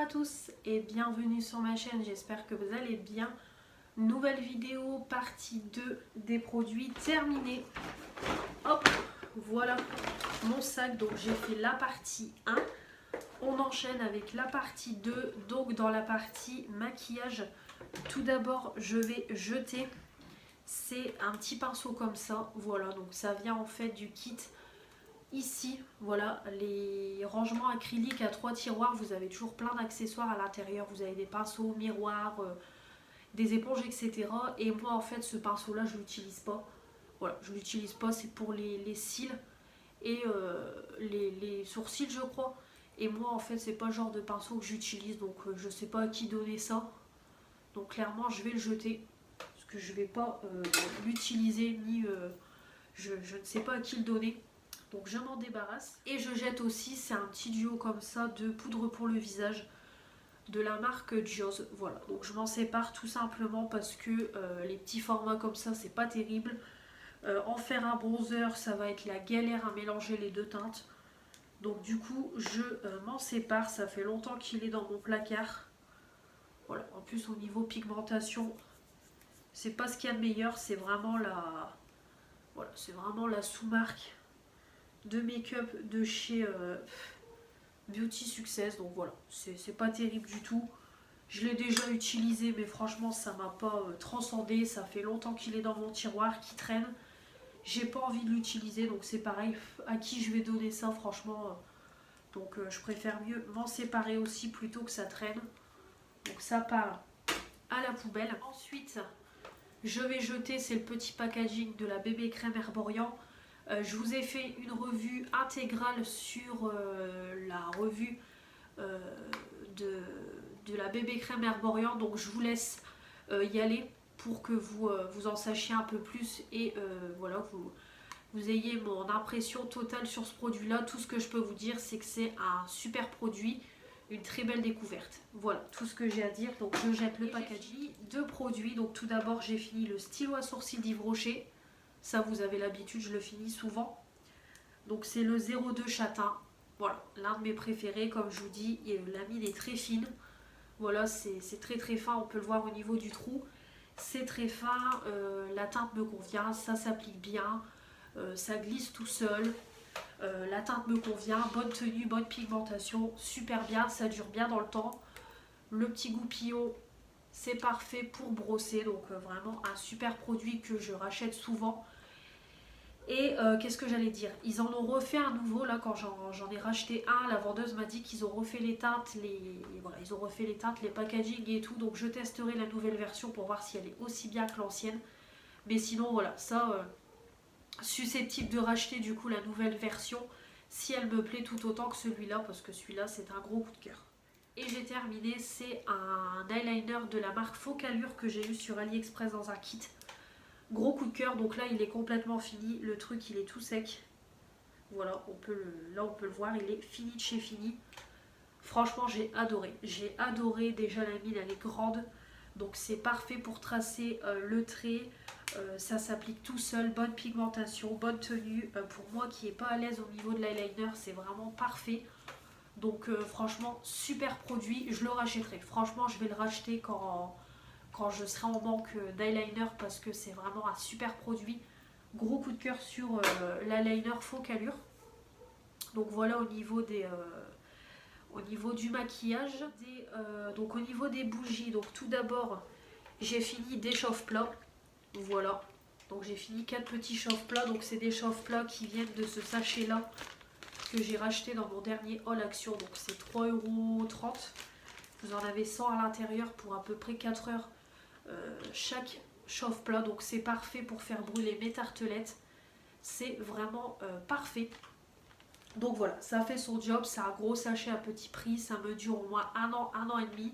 tous et bienvenue sur ma chaîne, j'espère que vous allez bien. Nouvelle vidéo, partie 2 des produits terminés. Hop, voilà mon sac, donc j'ai fait la partie 1. On enchaîne avec la partie 2, donc dans la partie maquillage. Tout d'abord, je vais jeter, c'est un petit pinceau comme ça, voilà, donc ça vient en fait du kit. Ici, voilà, les rangements acryliques à 3 tiroirs, vous avez toujours plein d'accessoires à l'intérieur. Vous avez des pinceaux, miroirs, des éponges, etc. Et moi, en fait, ce pinceau-là, je ne l'utilise pas. Voilà, je ne l'utilise pas, c'est pour les cils et les sourcils, je crois. Et moi, en fait, c'est pas le genre de pinceau que j'utilise, donc je sais pas à qui donner ça. Donc clairement, je vais le jeter, parce que je vais pas l'utiliser, ni je ne sais pas à qui le donner. Donc je m'en débarrasse. Et je jette aussi, c'est un petit duo comme ça de poudre pour le visage de la marque Gios. Voilà, donc je m'en sépare tout simplement parce que les petits formats comme ça, c'est pas terrible. En faire un bronzer, ça va être la galère à mélanger les deux teintes. Donc du coup, je m'en sépare. Ça fait longtemps qu'il est dans mon placard. Voilà, en plus au niveau pigmentation, c'est pas ce qu'il y a de meilleur. C'est vraiment la... Voilà, c'est vraiment la sous-marque de make-up de chez Beauty Success, donc voilà, c'est pas terrible du tout. Je l'ai déjà utilisé, mais franchement ça m'a pas transcendé. Ça fait longtemps qu'il est dans mon tiroir, qu'il traîne. J'ai pas envie de l'utiliser, donc c'est pareil. À qui je vais donner ça, franchement donc je préfère mieux m'en séparer aussi plutôt que ça traîne. Donc ça part à la poubelle. Ensuite, je vais jeter, c'est le petit packaging de la bébé crème Herborian. Je vous ai fait une revue intégrale sur la revue de la bébé crème Herborian, donc je vous laisse y aller pour que vous en sachiez un peu plus et voilà, vous ayez mon impression totale sur ce produit là. Tout ce que je peux vous dire, c'est que c'est un super produit, une très belle découverte. Voilà tout ce que j'ai à dire. Donc je jette le packaging. Deux produits, donc tout d'abord j'ai fini le stylo à sourcils d'Yves Rocher. Ça, vous avez l'habitude, je le finis souvent. Donc c'est le 02 châtain. Voilà, l'un de mes préférés, comme je vous dis. La mine est très fine. Voilà, c'est très très fin. On peut le voir au niveau du trou. C'est très fin. La teinte me convient. Ça s'applique bien. Ça glisse tout seul. La teinte me convient. Bonne tenue, bonne pigmentation. Super bien. Ça dure bien dans le temps. Le petit goupillon, c'est parfait pour brosser. Donc vraiment un super produit que je rachète souvent. Et qu'est-ce que j'allais dire, ils en ont refait un nouveau là quand j'en ai racheté un. La vendeuse m'a dit qu'ils ont refait les teintes, voilà, ils ont refait les teintes, les packaging et tout. Donc je testerai la nouvelle version pour voir si elle est aussi bien que l'ancienne. Mais sinon voilà, ça susceptible de racheter du coup la nouvelle version si elle me plaît tout autant que celui-là, parce que celui-là c'est un gros coup de cœur. Et j'ai terminé, c'est un eyeliner de la marque Focalure que j'ai eu sur AliExpress dans un kit. Gros coup de cœur, donc là il est complètement fini, le truc il est tout sec. Voilà, là on peut le voir, il est fini de chez fini. Franchement j'ai adoré, déjà la mine elle est grande. Donc c'est parfait pour tracer le trait, ça s'applique tout seul, bonne pigmentation, bonne tenue. Pour moi qui n'est pas à l'aise au niveau de l'eyeliner, c'est vraiment parfait. Donc franchement super produit, je le rachèterai. Franchement je vais le racheter quand je serai en manque d'eyeliner, parce que c'est vraiment un super produit. Gros coup de cœur sur l'eyeliner Focalure. Donc voilà au niveau du maquillage. Donc au niveau des bougies, donc tout d'abord j'ai fini des chauffe-plats. Voilà, donc j'ai fini 4 petits chauffe-plats. Donc c'est des chauffe-plats qui viennent de ce sachet là que j'ai racheté dans mon dernier haul action. Donc c'est 3,30 €. Vous en avez 100 à l'intérieur pour à peu près 4 heures chaque chauffe-plat. Donc c'est parfait pour faire brûler mes tartelettes. C'est vraiment parfait. Donc voilà, ça fait son job. C'est un gros sachet à petit prix. Ça me dure au moins un an et demi.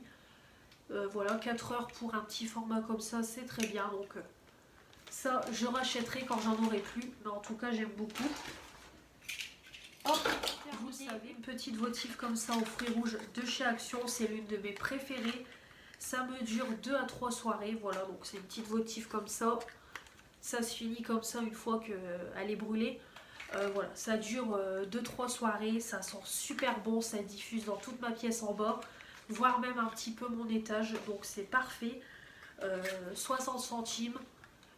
Voilà, 4 heures pour un petit format comme ça, c'est très bien. Donc ça, je rachèterai quand j'en aurai plus. Mais en tout cas, j'aime beaucoup. Hop, vous savez, une petite votive comme ça aux fruits rouges de chez Action. C'est l'une de mes préférées. Ça me dure 2 à 3 soirées. Voilà, donc c'est une petite votive comme ça. Ça se finit comme ça une fois qu'elle est brûlée. Voilà, ça dure 2-3 soirées. Ça sent super bon. Ça diffuse dans toute ma pièce en bas. voire même un petit peu mon étage, donc c'est parfait. 60 centimes,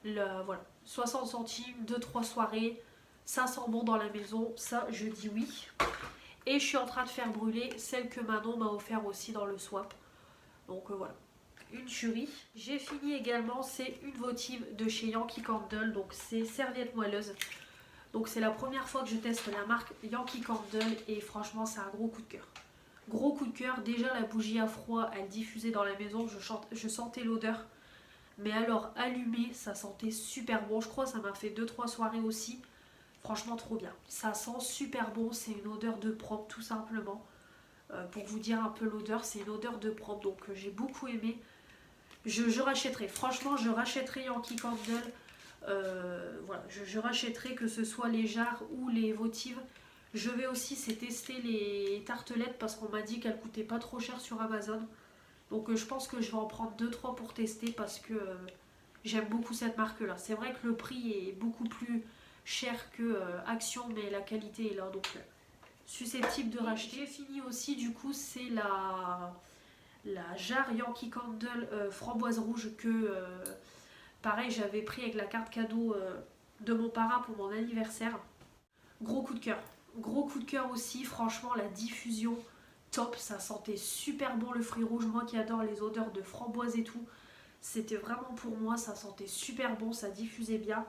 voilà, 60 centimes, 2-3 soirées, ça sent bon dans la maison, ça je dis oui. Et je suis en train de faire brûler celle que Manon m'a offert aussi dans le swap. Donc voilà, une tuerie. J'ai fini également, c'est une votive de chez Yankee Candle, donc c'est serviette moelleuse. Donc c'est la première fois que je teste la marque Yankee Candle et franchement c'est un gros coup de cœur. Gros coup de cœur, déjà la bougie à froid, elle diffusait dans la maison, je sentais l'odeur. Mais alors allumée, ça sentait super bon, je crois que ça m'a fait 2-3 soirées aussi. Franchement trop bien, ça sent super bon, c'est une odeur de propre tout simplement. Pour vous dire un peu l'odeur, c'est une odeur de propre, donc j'ai beaucoup aimé. Je rachèterai, franchement je rachèterai Yankee Candle. Voilà, je rachèterai que ce soit les jarres ou les votives. Je vais aussi tester les tartelettes parce qu'on m'a dit qu'elles coûtaient pas trop cher sur Amazon. Donc je pense que je vais en prendre 2-3 pour tester parce que j'aime beaucoup cette marque là. C'est vrai que le prix est beaucoup plus cher que Action, mais la qualité est là, donc susceptible de racheter. J'ai fini aussi, du coup c'est la jarre Yankee Candle framboise rouge que pareil j'avais pris avec la carte cadeau de mon parrain pour mon anniversaire. Gros coup de cœur. Gros coup de cœur aussi, franchement la diffusion top, ça sentait super bon le fruit rouge, moi qui adore les odeurs de framboise et tout, c'était vraiment pour moi, ça sentait super bon, ça diffusait bien.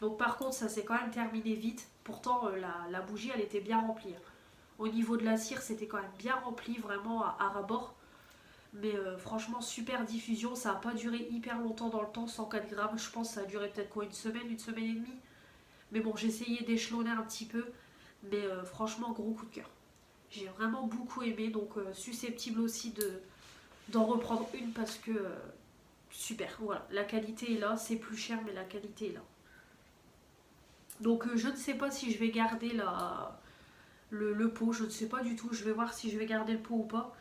Donc par contre ça s'est quand même terminé vite, pourtant la bougie elle était bien remplie. Au niveau de la cire c'était quand même bien rempli, vraiment à ras-bord. Mais franchement super diffusion, ça n'a pas duré hyper longtemps dans le temps, 104 grammes, je pense que ça a duré peut-être quoi, une semaine et demie. Mais bon j'ai essayé d'échelonner un petit peu, mais franchement gros coup de cœur. J'ai vraiment beaucoup aimé, donc susceptible aussi d'en reprendre une parce que super, voilà, la qualité est là, c'est plus cher mais la qualité est là. Donc je ne sais pas si je vais garder le pot, je ne sais pas du tout, je vais voir si je vais garder le pot ou pas.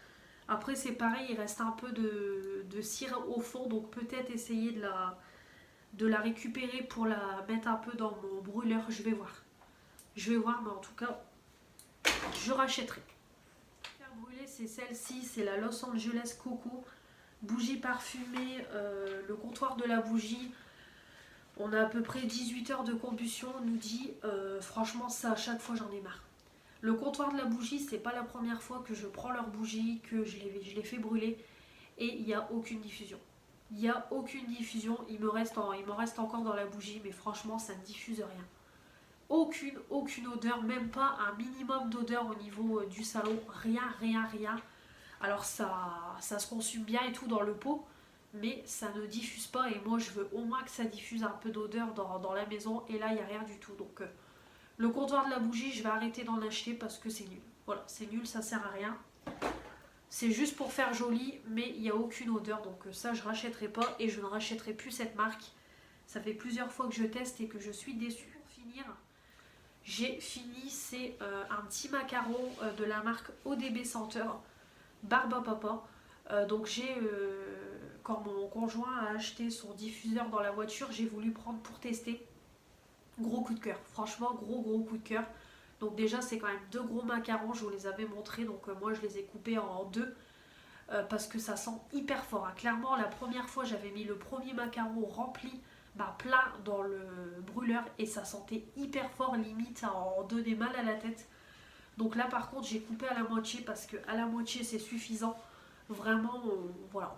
Après c'est pareil, il reste un peu de cire au fond, donc peut-être essayer de la récupérer pour la mettre un peu dans mon brûleur, je vais voir. Je vais voir, mais en tout cas, je rachèterai. Brûlée, c'est celle-ci, c'est la Los Angeles Coco, bougie parfumée, le comptoir de la bougie. On a à peu près 18 heures de combustion, on nous dit, franchement ça à chaque fois j'en ai marre. Le comptoir de la bougie, c'est pas la première fois que je prends leur bougie, que je les fais brûler et il n'y a aucune diffusion. Il n'y a aucune diffusion, il m'en reste encore dans la bougie, mais franchement ça ne diffuse rien. Aucune odeur, même pas un minimum d'odeur au niveau du salon, rien. Alors ça se consume bien et tout dans le pot, mais ça ne diffuse pas et moi je veux au moins que ça diffuse un peu d'odeur dans la maison et là il n'y a rien du tout. Donc le comptoir de la bougie, je vais arrêter d'en acheter parce que c'est nul. Voilà, c'est nul, ça sert à rien. C'est juste pour faire joli, mais il n'y a aucune odeur, donc ça je rachèterai pas et je ne rachèterai plus cette marque. Ça fait plusieurs fois que je teste et que je suis déçue. Pour finir, j'ai fini, c'est un petit macaron de la marque ODB Senteur, Barba Papa. Donc quand mon conjoint a acheté son diffuseur dans la voiture, j'ai voulu prendre pour tester. Gros coup de cœur, franchement gros coup de cœur. Donc déjà c'est quand même deux gros macarons, je vous les avais montrés, donc moi je les ai coupés en deux. Parce que ça sent hyper fort, hein. Clairement la première fois j'avais mis le premier macaron rempli, plein dans le brûleur et ça sentait hyper fort, limite ça en donnait mal à la tête. Donc là par contre j'ai coupé à la moitié parce que à la moitié c'est suffisant. Vraiment voilà,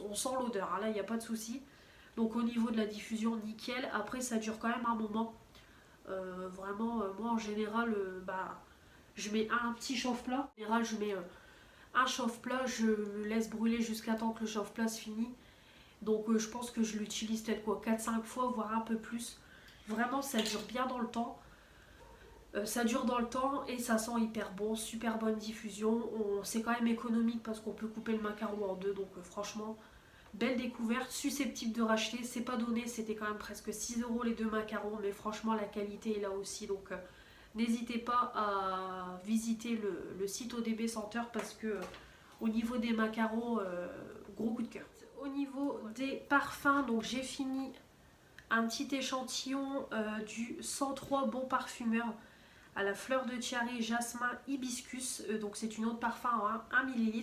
on sent l'odeur, hein. Là il n'y a pas de souci. Donc au niveau de la diffusion nickel, après ça dure quand même un moment. Vraiment moi en général je mets un petit chauffe-plat. En général je mets un chauffe-plat, je le laisse brûler jusqu'à temps que le chauffe-plat se finit. Donc je pense que je l'utilise peut-être quoi 4-5 fois, voire un peu plus. Vraiment ça dure bien dans le temps. Ça dure dans le temps et ça sent hyper bon, super bonne diffusion. C'est quand même économique parce qu'on peut couper le macaron en deux, donc franchement, belle découverte, susceptible de racheter. C'est pas donné, c'était quand même presque 6 € les deux macarons, mais franchement la qualité est là aussi. Donc n'hésitez pas à visiter le site ODB Senteur parce que au niveau des macarons, gros coup de cœur. Au niveau des parfums, donc j'ai fini un petit échantillon du 103 Bon Parfumeur à la fleur de tiare, jasmin, hibiscus. Donc c'est une eau de parfum en 1 ml.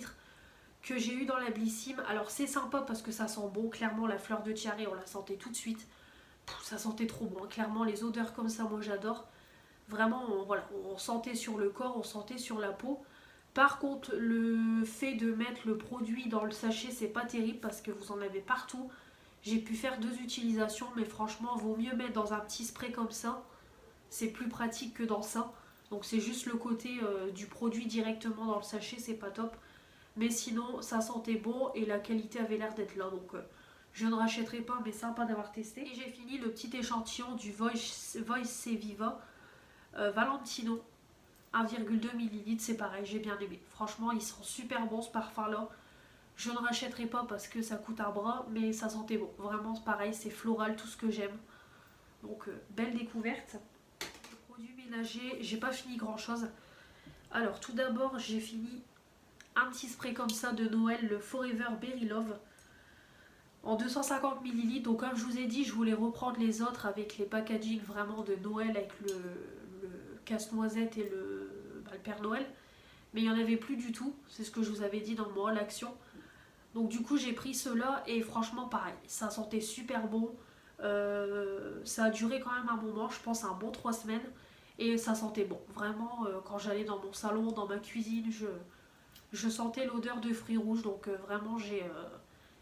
que j'ai eu dans la Blissim. Alors c'est sympa parce que ça sent bon, clairement la fleur de tiare on la sentait tout de suite. Ça sentait trop bon, clairement les odeurs comme ça moi j'adore. Vraiment voilà, on sentait sur le corps, on sentait sur la peau. Par contre le fait de mettre le produit dans le sachet c'est pas terrible parce que vous en avez partout. J'ai pu faire 2 utilisations mais franchement vaut mieux mettre dans un petit spray comme ça. C'est plus pratique que dans ça. Donc c'est juste le côté du produit directement dans le sachet, c'est pas top. Mais sinon ça sentait bon et la qualité avait l'air d'être là. Donc je ne rachèterai pas mais sympa d'avoir testé. Et j'ai fini le petit échantillon du Voice Viva Valentino 1,2 ml. C'est pareil, j'ai bien aimé. Franchement il sent super bon ce parfum là. Je ne rachèterai pas parce que ça coûte un bras mais ça sentait bon. Vraiment pareil, c'est floral, tout ce que j'aime. Donc belle découverte. Produits ménagers, j'ai pas fini grand chose. Alors tout d'abord j'ai fini un petit spray comme ça de Noël, le Forever Berry Love en 250 ml. Donc comme je vous ai dit, je voulais reprendre les autres avec les packaging vraiment de Noël avec le casse-noisette et le Père Noël. Mais il n'y en avait plus du tout, c'est ce que je vous avais dit dans mon haul action. Donc du coup j'ai pris ceux-là et franchement pareil, ça sentait super bon. Ça a duré quand même un moment, je pense un bon 3 semaines. Et ça sentait bon. Vraiment, quand j'allais dans mon salon, dans ma cuisine, je sentais l'odeur de fruits rouges. Donc vraiment,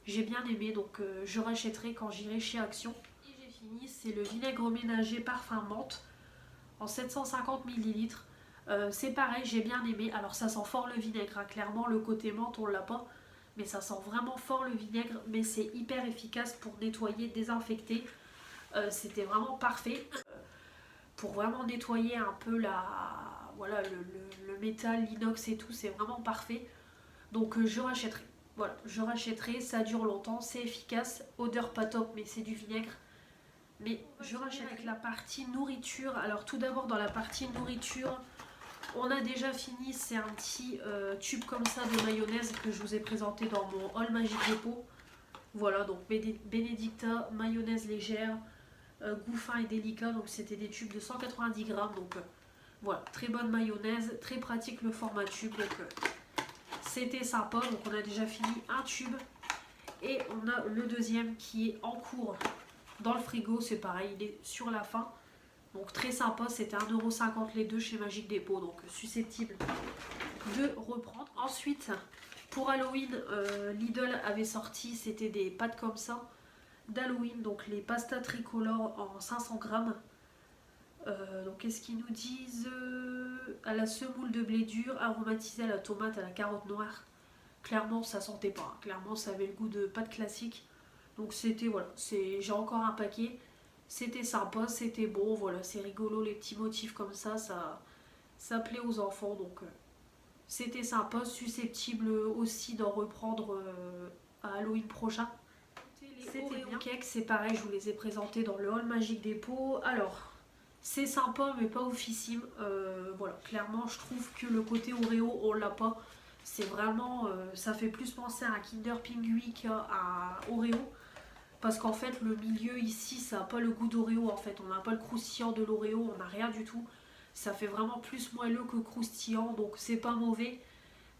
j'ai bien aimé. Donc je rachèterai quand j'irai chez Action. Et j'ai fini, c'est le vinaigre ménager parfum menthe en 750 ml. C'est pareil, j'ai bien aimé. Alors ça sent fort le vinaigre, hein. Clairement le côté menthe on l'a pas. Mais ça sent vraiment fort le vinaigre. Mais c'est hyper efficace pour nettoyer, désinfecter. C'était vraiment parfait. Pour vraiment nettoyer un peu voilà, le métal, l'inox et tout, c'est vraiment parfait. Donc je rachèterai. Voilà, je rachèterai, ça dure longtemps, c'est efficace, odeur pas top, mais c'est du vinaigre. Mais je rachèterai avec la partie nourriture. Alors tout d'abord dans la partie nourriture, on a déjà fini, c'est un petit tube comme ça de mayonnaise que je vous ai présenté dans mon haul Magique Dépôt. Voilà, donc Benedicta, mayonnaise légère, goût fin et délicat, donc c'était des tubes de 190 grammes, donc voilà, très bonne mayonnaise, très pratique le format tube, donc c'était sympa. Donc on a déjà fini un tube et on a le deuxième qui est en cours dans le frigo, c'est pareil, il est sur la fin, donc très sympa, c'était 1,50 € les deux chez Magique Dépôt, donc susceptible de reprendre. Ensuite pour Halloween, Lidl avait sorti, c'était des pâtes comme ça d'Halloween, donc les pastas tricolores en 500 grammes. Donc qu'est-ce qu'ils nous disent? À la semoule de blé dur, aromatisée à la tomate, à la carotte noire. Clairement ça sentait pas, hein. Clairement ça avait le goût de pâte classique. Donc c'était voilà, j'ai encore un paquet. C'était sympa, c'était bon, voilà, c'est rigolo les petits motifs comme ça plaît aux enfants, donc c'était sympa, susceptible aussi d'en reprendre à Halloween prochain. C'était bien. Cakes, c'est pareil, je vous les ai présentés dans le haul Magique Dépôt. Alors, c'est sympa mais pas oufissime. Voilà, clairement je trouve que le côté Oreo on l'a pas. C'est vraiment, ça fait plus penser à un Kinder Pingui qu'à Oreo. Parce qu'en fait le milieu ici ça n'a pas le goût d'Oreo en fait. On n'a pas le croustillant de l'Oreo, on n'a rien du tout. Ça fait vraiment plus moelleux que croustillant, donc c'est pas mauvais.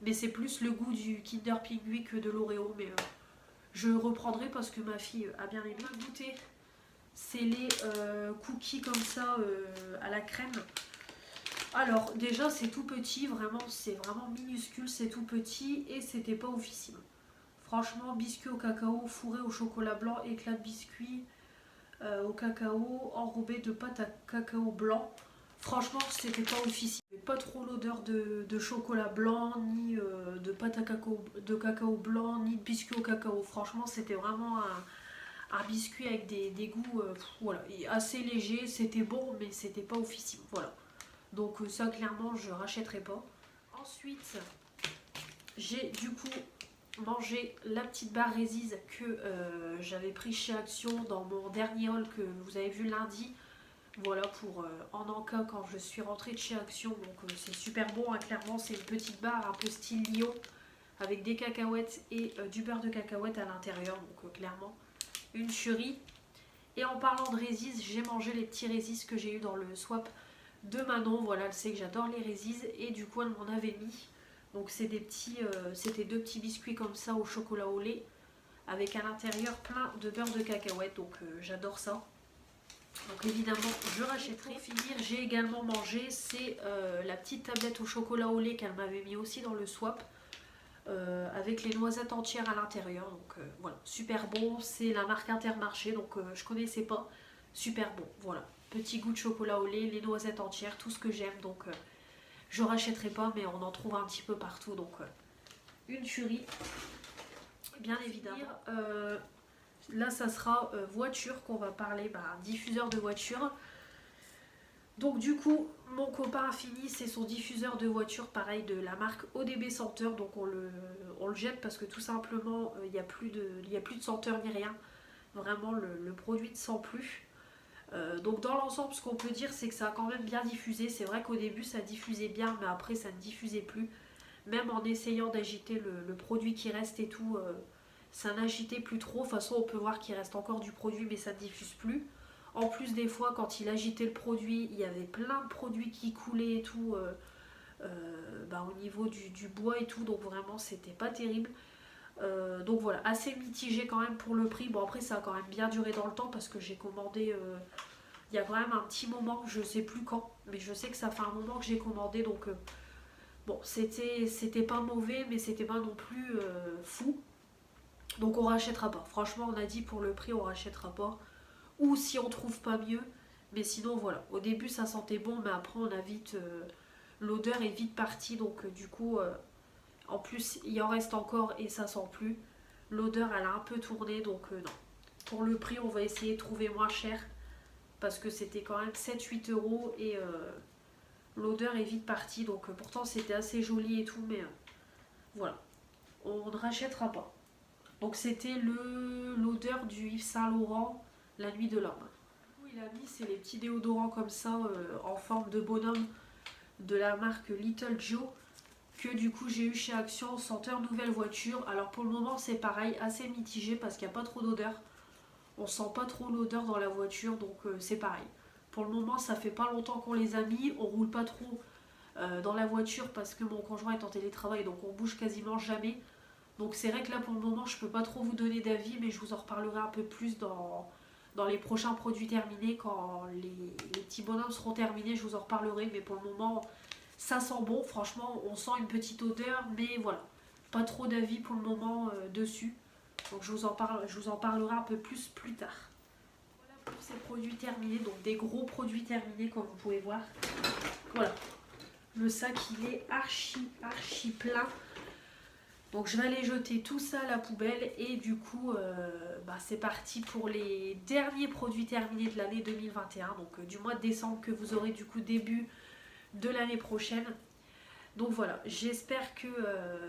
Mais c'est plus le goût du Kinder Pingui que de l'Oreo. Mais je reprendrai parce que ma fille a bien aimé goûter. C'est les cookies comme ça à la crème. Alors déjà c'est tout petit, vraiment c'est vraiment minuscule, c'est tout petit et c'était pas oufissime. Franchement, biscuit au cacao fourré au chocolat blanc, éclat de biscuit au cacao enrobé de pâte à cacao blanc. Franchement c'était pas oufissime. Pas trop l'odeur de chocolat blanc, ni de pâte à cacao blanc, ni de biscuit au cacao. Franchement c'était vraiment un biscuit avec des goûts voilà, assez légers. C'était bon mais c'était pas oufissime. Voilà. Donc ça clairement je rachèterai pas. Ensuite j'ai du coup mangé la petite barre Rézise que j'avais pris chez Action dans mon dernier haul que vous avez vu lundi. Voilà pour en encas quand je suis rentrée de chez Action. Donc c'est super bon, hein, clairement c'est une petite barre un peu style Lyon avec des cacahuètes et du beurre de cacahuète à l'intérieur. Donc clairement une tuerie. Et en parlant de Rézise, j'ai mangé les petits Rézise que j'ai eu dans le swap de Manon. Voilà, elle sait que j'adore les Rézise et du coup elle m'en avait mis. Donc c'était deux petits biscuits comme ça au chocolat au lait avec à l'intérieur plein de beurre de cacahuète. Donc j'adore ça. Donc évidemment je rachèterai. Pour finir, j'ai également mangé, c'est la petite tablette au chocolat au lait qu'elle m'avait mis aussi dans le swap. Avec les noisettes entières à l'intérieur. Donc voilà, super bon. C'est la marque Intermarché, donc je connaissais pas. Super bon, voilà. Petit goût de chocolat au lait, les noisettes entières, tout ce que j'aime. Donc je rachèterai pas, mais on en trouve un petit peu partout. Donc une tuerie, bien évidemment. Là, ça sera voiture qu'on va parler, diffuseur de voiture. Donc du coup, mon copain a fini, c'est son diffuseur de voiture, pareil, de la marque ODB senteur. Donc on le jette parce que tout simplement, il n'y a plus de senteur ni rien. Vraiment, le produit ne sent plus. Donc dans l'ensemble, ce qu'on peut dire, c'est que ça a quand même bien diffusé. C'est vrai qu'au début, ça diffusait bien, mais après, ça ne diffusait plus. Même en essayant d'agiter le produit qui reste et tout, ça n'agitait plus trop. De toute façon, on peut voir qu'il reste encore du produit, mais ça ne diffuse plus. En plus, des fois, quand il agitait le produit, il y avait plein de produits qui coulaient et tout au niveau du bois et tout. Donc vraiment, c'était pas terrible. Donc voilà, assez mitigé quand même pour le prix. Bon, après, ça a quand même bien duré dans le temps parce que j'ai commandé il y a quand même un petit moment, je sais plus quand, mais je sais que ça fait un moment que j'ai commandé. Donc bon, c'était pas mauvais, mais c'était pas non plus fou. Donc on rachètera pas. Franchement, on a dit pour le prix, on rachètera pas. Ou si on trouve pas mieux. Mais sinon, voilà. Au début, ça sentait bon, mais après, on a vite. L'odeur est vite partie. Donc, du coup, en plus, il en reste encore et ça sent plus. L'odeur, elle a un peu tourné. Donc, non. Pour le prix, on va essayer de trouver moins cher. Parce que c'était quand même 7-8 euros. Et l'odeur est vite partie. Donc, pourtant, c'était assez joli et tout. Mais voilà. On ne rachètera pas. Donc, c'était l'odeur du Yves Saint Laurent. La nuit de l'homme. Il a mis c'est les petits déodorants comme ça en forme de bonhomme de la marque Little Joe que du coup j'ai eu chez Action senteur nouvelle voiture. Alors pour le moment c'est pareil, assez mitigé parce qu'il n'y a pas trop d'odeur. On sent pas trop l'odeur dans la voiture donc c'est pareil. Pour le moment ça fait pas longtemps qu'on les a mis, on roule pas trop dans la voiture parce que mon conjoint est en télétravail donc on bouge quasiment jamais. Donc c'est vrai que là pour le moment je peux pas trop vous donner d'avis mais je vous en reparlerai un peu plus dans les prochains produits terminés. Quand les petits bonhommes seront terminés, je vous en reparlerai. Mais pour le moment, ça sent bon. Franchement, on sent une petite odeur. Mais voilà, pas trop d'avis pour le moment dessus. Donc je vous en parlerai un peu plus tard. Voilà pour ces produits terminés. Donc des gros produits terminés comme vous pouvez voir. Voilà. Le sac, il est archi plein. Donc je vais aller jeter tout ça à la poubelle et du coup c'est parti pour les derniers produits terminés de l'année 2021, donc du mois de décembre que vous aurez du coup début de l'année prochaine. Donc voilà, j'espère que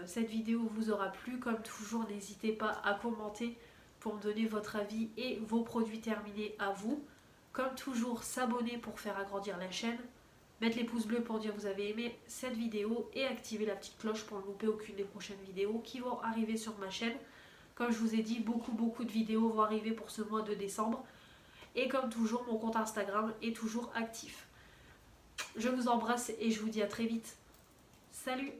cette vidéo vous aura plu. Comme toujours, n'hésitez pas à commenter pour me donner votre avis et vos produits terminés à vous. Comme toujours, s'abonner pour faire agrandir la chaîne. Mettre les pouces bleus pour dire que vous avez aimé cette vidéo et activer la petite cloche pour ne louper aucune des prochaines vidéos qui vont arriver sur ma chaîne. Comme je vous ai dit, beaucoup de vidéos vont arriver pour ce mois de décembre. Et comme toujours, mon compte Instagram est toujours actif. Je vous embrasse et je vous dis à très vite. Salut!